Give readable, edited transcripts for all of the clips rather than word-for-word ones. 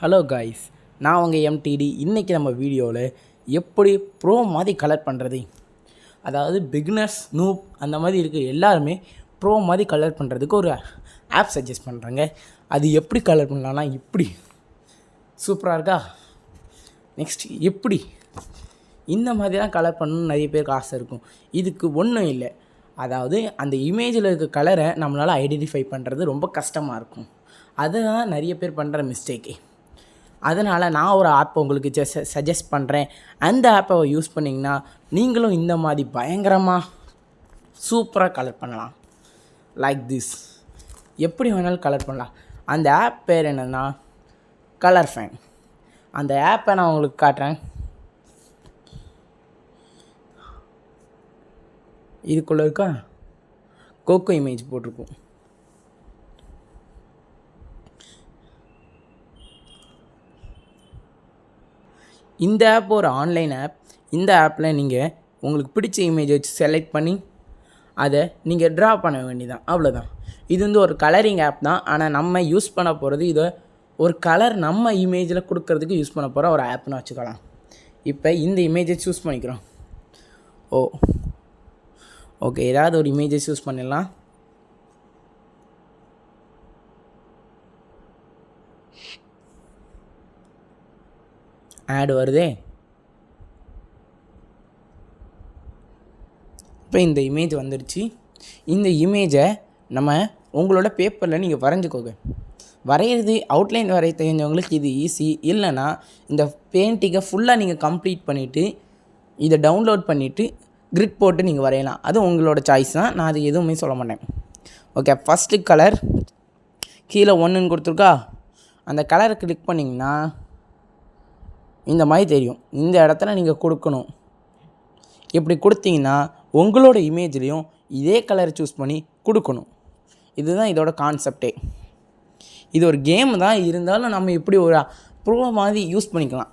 Hello guys, நான் உங்கள் MTT. இன்றைக்கி நம்ம வீடியோவில் எப்படி ப்ரோ மாதிரி கலர் பண்ணுறது, அதாவது பிகினர்ஸ் நூப் அந்த மாதிரி இருக்குது எல்லாருமே ப்ரோ மாதிரி கலர் பண்ணுறதுக்கு ஒரு ஆப் சஜஸ்ட் பண்ணுறாங்க. அது எப்படி கலர் பண்ணலான்னா இப்படி சூப்பராக இருக்கா. நெக்ஸ்ட் எப்படி இந்த மாதிரி தான் கலர் பண்ணணும்னு நிறைய பேருக்கு ஆசை இருக்கும். இதுக்கு ஒன்றும் இல்லை, அதாவது அந்த இமேஜில் இருக்க கலரை நம்மளால் ஐடென்டிஃபை பண்ணுறது ரொம்ப கஷ்டமாக இருக்கும். அதுதான் நிறைய பேர் பண்ணுற மிஸ்டேக்கே. அதனால் நான் ஒரு ஆப்பை உங்களுக்கு சஜஸ்ட் பண்ணுறேன். அந்த ஆப்பை யூஸ் பண்ணிங்கன்னா நீங்களும் இந்த மாதிரி பயங்கரமாக சூப்பராக கலர் பண்ணலாம். லைக் திஸ் எப்படி வேணாலும் கலர் பண்ணலாம். அந்த ஆப் பேர் என்னென்னா கலர் ஃபேன். அந்த ஆப்பை நான் உங்களுக்கு காட்டுறேன். இதுக்குள்ளே இருக்கா கோகோ இமேஜ் போட்டிருக்கும். இந்த ஆப் ஒரு ஆன்லைன் ஆப். இந்த ஆப்பில் நீங்கள் உங்களுக்கு பிடிச்ச இமேஜ் வச்சு செலக்ட் பண்ணி அதை நீங்கள் ட்ரா பண்ண வேண்டியதான், அவ்வளோதான். இது வந்து ஒரு கலரிங் ஆப் தான். ஆனால் நம்ம யூஸ் பண்ண போகிறது இதை ஒரு கலர் நம்ம இமேஜில் கொடுக்கறதுக்கு யூஸ் பண்ண போகிற ஒரு ஆப்னு வச்சுக்கலாம். இப்போ இந்த இமேஜை சூஸ் பண்ணிக்கிறோம். ஓகே, ஏதாவது ஒரு இமேஜை சூஸ் பண்ணிடலாம். ஆட் வருதே. இப்போ இந்த இமேஜ் வந்துடுச்சு. இந்த இமேஜை நம்ம உங்களோட பேப்பரில் நீங்கள் வரைஞ்சிக்கோங்க. வரைகிறது அவுட்லைன் வரைய தெரிஞ்சவங்களுக்கு இது ஈஸி. இல்லைன்னா இந்த பெயிண்டிங்கை ஃபுல்லாக நீங்கள் கம்ப்ளீட் பண்ணிவிட்டு இதை டவுன்லோட் பண்ணிவிட்டு கிரிட் போட்டு நீங்கள் வரையலாம். அது உங்களோட சாய்ஸ் தான். நான் அது எதுவுமே சொல்ல மாட்டேன். ஓகே, ஃபஸ்ட்டு கலர் கீழே 1ன்னு கொடுத்துருக்கா. அந்த கலரை கிளிக் பண்ணிங்கன்னா இந்த மாதிரி தெரியும். இந்த இடத்துல நீங்கள் கொடுக்கணும். இப்படி கொடுத்தீங்கன்னா உங்களோட இமேஜ்லேயும் இதே கலரை சூஸ் பண்ணி கொடுக்கணும். இதுதான் இதோட கான்செப்டே. இது ஒரு கேம் தான், இருந்தாலும் நம்ம இப்படி ஒரு ப்ரோ மாதிரி யூஸ் பண்ணிக்கலாம்.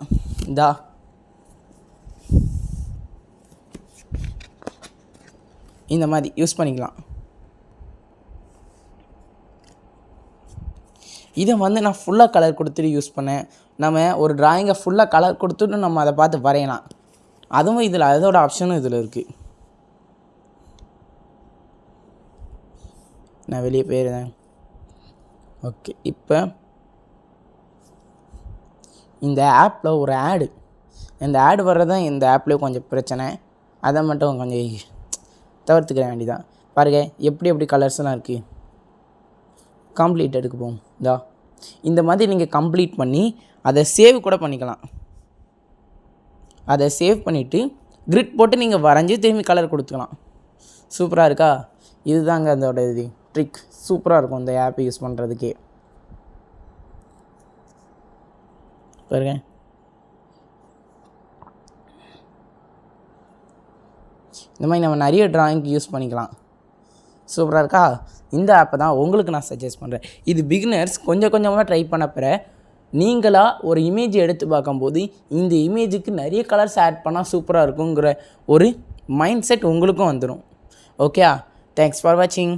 இந்த மாதிரி யூஸ் பண்ணிக்கலாம். இதை வந்து நான் ஃபுல்லாக கலர் கொடுத்துட்டு யூஸ் பண்ணேன். நம்ம ஒரு ட்ராயிங்கை ஃபுல்லாக கலர் கொடுத்துட்டு நம்ம அதை பார்த்து வரையலாம். அதுவும் இதில் அதோட ஆப்ஷனும் இதில் இருக்குது. நான் வெளியே போயிருந்தேன். ஓகே, இப்போ இந்த ஆப்பில் ஒரு ஆடு, இந்த ஆடு வர்றதான் இந்த ஆப்லேயும் கொஞ்சம் பிரச்சனை. அதை மட்டும் கொஞ்சம் தவிர்த்துக்கிற வேண்டியதான். பாருங்கள் எப்படி கலர்ஸ்லாம் இருக்குது. கம்ப்ளீட் எடுக்க போகும். இந்த மாதிரி நீங்கள் கம்ப்ளீட் பண்ணி அதை சேவ் கூட பண்ணிக்கலாம். அதை சேவ் பண்ணிவிட்டு கிரிட் போட்டு நீங்கள் வரைஞ்சி திரும்பி கலர் கொடுத்துக்கலாம். சூப்பராக இருக்கா. இதுதாங்க அதோட ட்ரிக். சூப்பராக இருக்கும் இந்த ஆப்பை யூஸ் பண்ணுறதுக்கே. பாருங்க, இந்த மாதிரி நம்ம நிறைய ட்ராயிங்க்கு யூஸ் பண்ணிக்கலாம். சூப்பராக இருக்கா. இந்த ஆப்பை தான் உங்களுக்கு நான் சஜஸ்ட் பண்ணுறேன். இது பிகினர்ஸ் கொஞ்சம் கொஞ்சமாக ட்ரை பண்ண பிற நீங்களாக ஒரு இமேஜ் எடுத்து பார்க்கும்போது இந்த இமேஜுக்கு நிறைய கலர்ஸ் ஆட் பண்ணால் சூப்பராக இருக்குங்கிற ஒரு மைண்ட் செட் உங்களுக்கும் வந்துடும். ஓகே, தேங்க்ஸ் ஃபார் வாட்சிங்.